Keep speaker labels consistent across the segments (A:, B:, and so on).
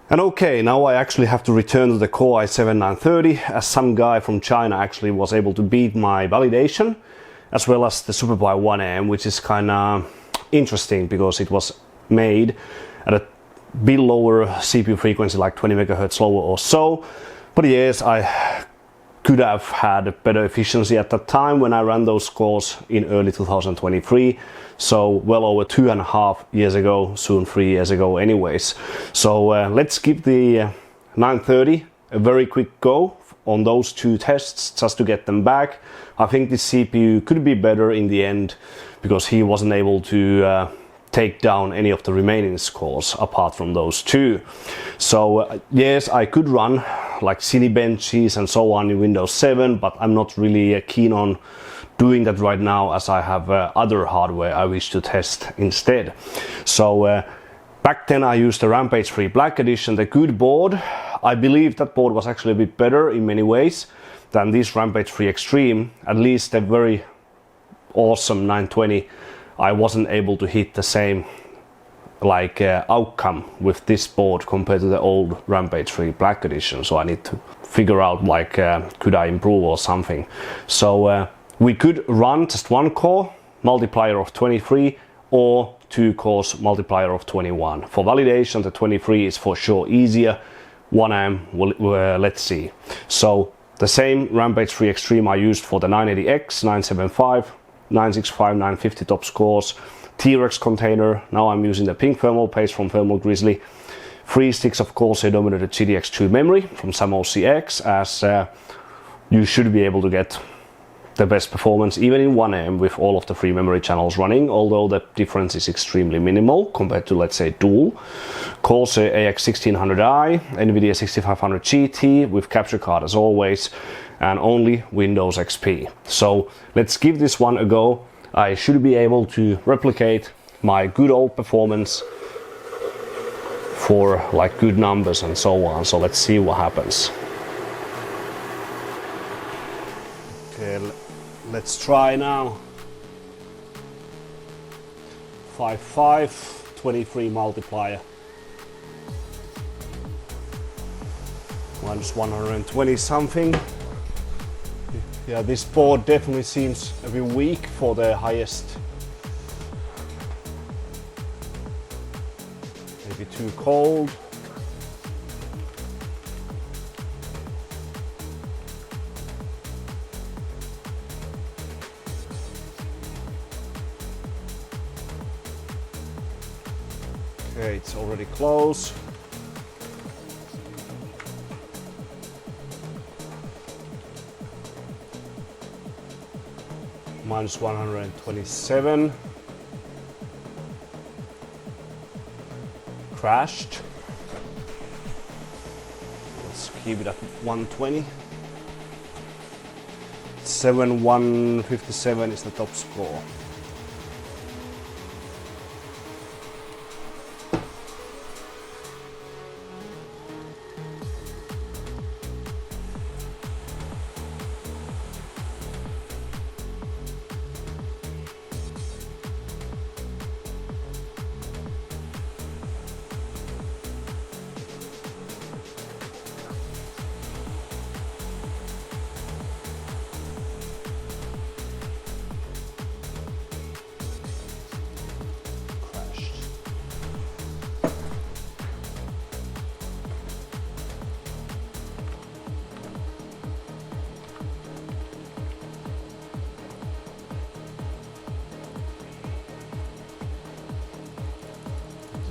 A: And okay, now I actually have to return to the Core i7-930, as some guy from China actually was able to beat my validation, as well as the SuperPi 1AM, which is kind of interesting because it was made at a bit lower CPU frequency, like 20 MHz lower or so. But yes, I could have had a better efficiency at that time when I ran those cores in early 2023. So well over 2.5 years ago, soon 3 years ago anyways. So let's give the 930 a very quick go on those two tests just to get them back. I think the CPU could be better in the end because he wasn't able to take down any of the remaining scores apart from those two. So yes, I could run like Cinebenches and so on in Windows 7, but I'm not really keen on doing that right now, as I have other hardware I wish to test instead. So back then I used the Rampage 3 Black Edition, the good board. I believe that board was actually a bit better in many ways than this Rampage 3 Extreme. At least a very awesome 920. I wasn't able to hit the same outcome with this board compared to the old Rampage 3 Black Edition. So I need to figure out could I improve or something. So we could run just one core multiplier of 23 or two cores multiplier of 21. For validation, the 23 is for sure easier. 1AM, let's see. So the same Rampage 3 Extreme I used for the 980X, 975, 965, 950 top scores. T-Rex container. Now I'm using the pink thermal paste from Thermal Grizzly. 3 sticks of Corsair dominated GTX2 memory from Samo CX, as you should be able to get the best performance even in 1AM with all of the 3 memory channels running, although the difference is extremely minimal compared to, let's say, dual. Corsair AX1600i, NVIDIA 6500 GT with capture card as always, and only Windows XP. So let's give this one a go. I should be able to replicate my good old performance for good numbers and so on. So let's see what happens. Okay, let's try now. 5.5, 23 multiplier. Minus 120 something. Yeah, this board definitely seems a bit weak for the highest. Maybe too cold. Okay, it's already close. Minus 127. Crashed. Let's keep it at 120. 7157 is the top score.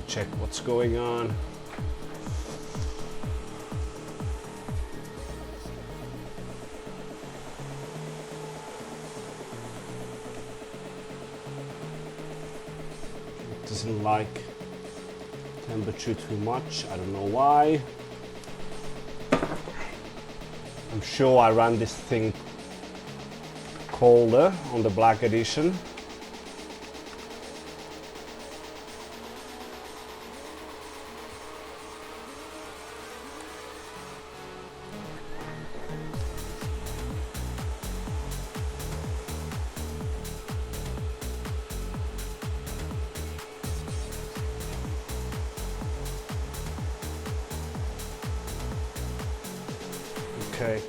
A: Check what's going on. It doesn't like temperature too much. I don't know why. I'm sure I ran this thing colder on the Black Edition. Okay.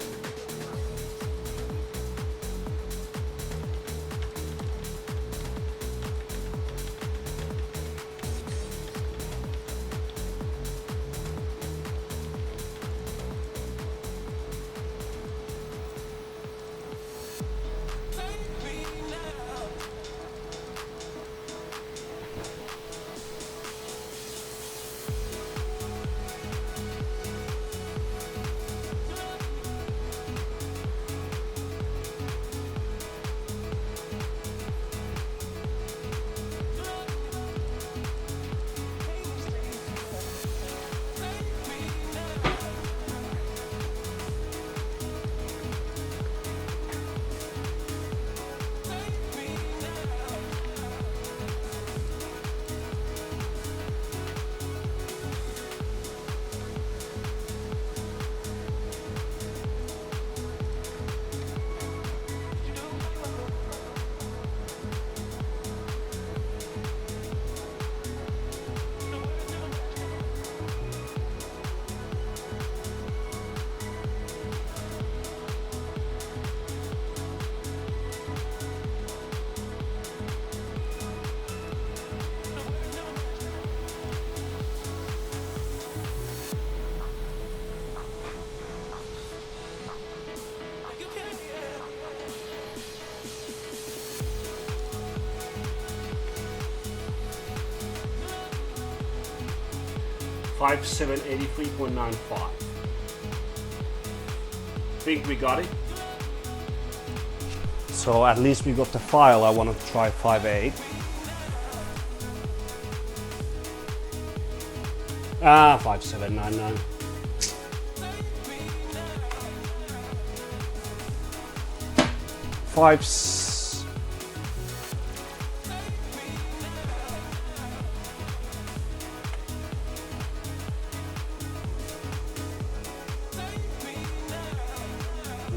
A: $5783.95. Think we got it. So at least we got the file. I want to try 5.8. 5799.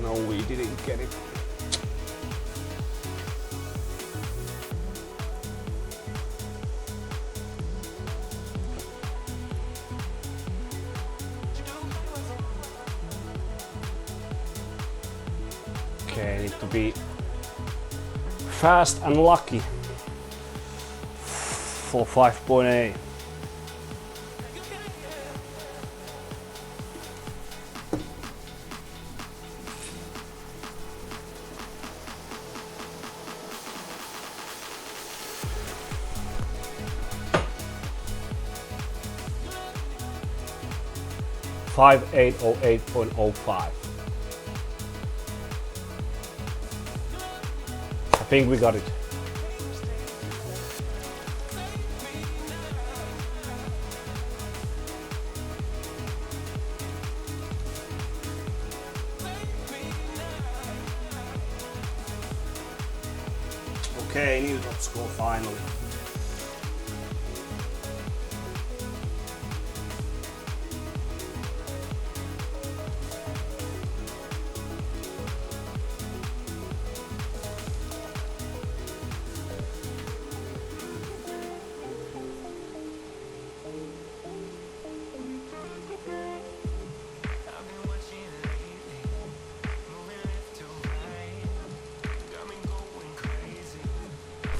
A: No, we didn't get it. Okay, I need to be fast and lucky for 5.8. $5808.05. I think we got it. Okay, new top score finally.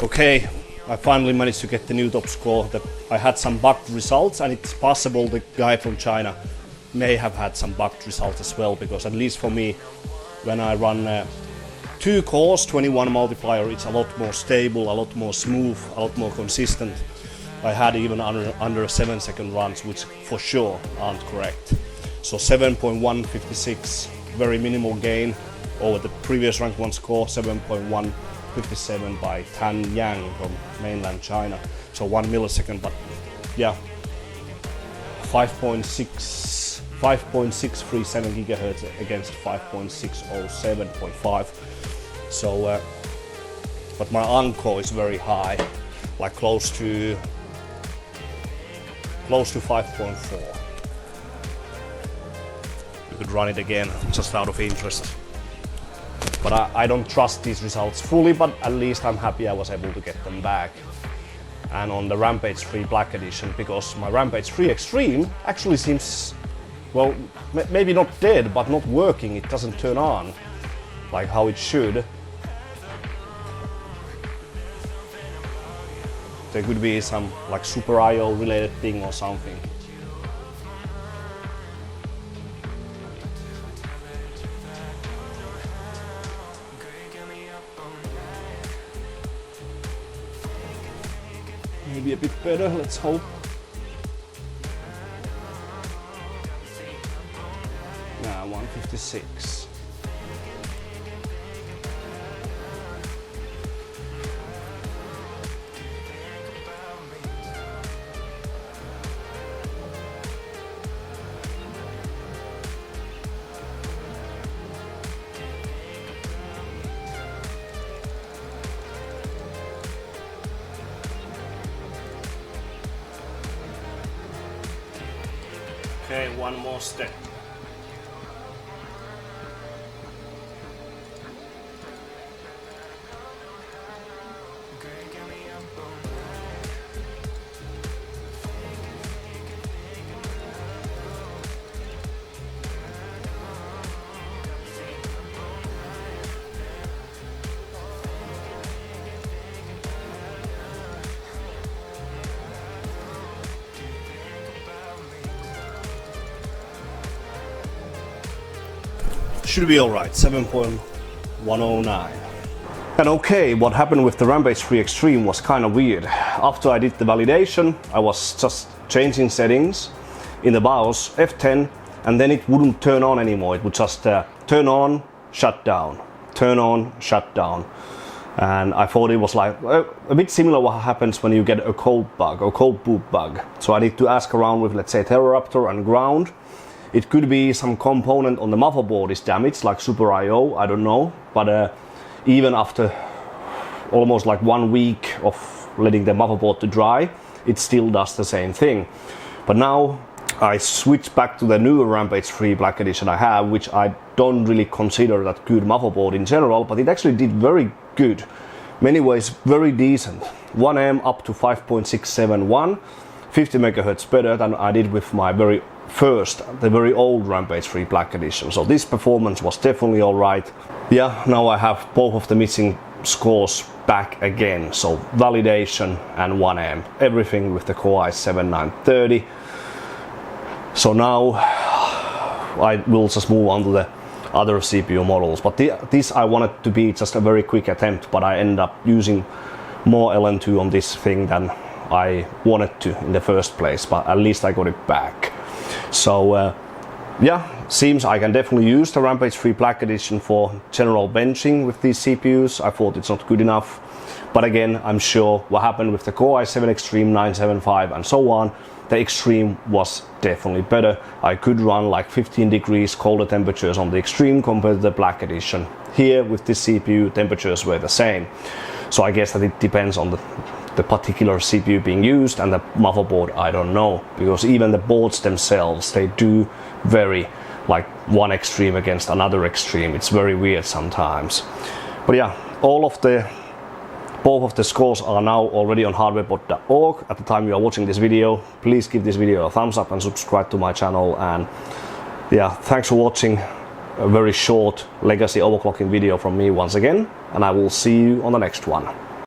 A: Okay, I finally managed to get the new top score. That I had some bugged results, and it's possible the guy from China may have had some bugged results as well, because at least for me, when I run 2 cores, 21 multiplier, it's a lot more stable, a lot more smooth, a lot more consistent. I had even under 7-second runs, which for sure aren't correct. So 7.156, very minimal gain over the previous rank 1 score, 7.157 by Tan Yang from mainland China. So 1 millisecond, but yeah, 5.637 gigahertz against 5.607.5. So, but my encore is very high, like close to 5.4. You could run it again, just out of interest. But I don't trust these results fully, but at least I'm happy I was able to get them back. And on the Rampage 3 Black Edition, because my Rampage 3 Extreme actually seems well, maybe not dead, but not working. It doesn't turn on like how it should. There could be some like Super IO related thing or something. Maybe a bit better, let's hope. Nah, 156. Okay, one more step. Should be alright, 7.109. And okay, what happened with the Rampage 3 Extreme was kind of weird. After I did the validation, I was just changing settings in the BIOS, F10, and then it wouldn't turn on anymore. It would just turn on, shut down, turn on, shut down. And I thought it was like a bit similar what happens when you get a cold bug or cold boot bug. So I need to ask around with, let's say, Terroraptor and ground. It could be some component on the motherboard is damaged, like Super IO, I don't know. But even after almost like 1 week of letting the motherboard to dry, it still does the same thing. But now I switched back to the newer Rampage 3 Black Edition I have, which I don't really consider that good motherboard in general, but it actually did very good. Many ways very decent. 1M up to 5.671, 50 MHz better than I did with my very very old Rampage 3 Black Edition. So this performance was definitely alright. Yeah, now I have both of the missing scores back again. So validation and 1M, everything with the Core i7-9930. So now I will just move on to the other CPU models. But this I wanted to be just a very quick attempt, but I ended up using more LN2 on this thing than I wanted to in the first place, but at least I got it back. So yeah, seems I can definitely use the Rampage 3 Black Edition for general benching with these CPUs. I thought it's not good enough, but again, I'm sure what happened with the Core i7 Extreme 975 and so on, the Extreme was definitely better. I could run like 15 degrees colder temperatures on the Extreme compared to the Black Edition. Here with this CPU, temperatures were the same. So I guess that it depends on the particular CPU being used, and the motherboard I don't know, because even the boards themselves, they do vary, like one extreme against another extreme. It's very weird sometimes. But yeah, both of the scores are now already on hardwarepod.org at the time you are watching this video. Please give this video a thumbs up and subscribe to my channel. And yeah, thanks for watching a very short legacy overclocking video from me once again, and I will see you on the next one.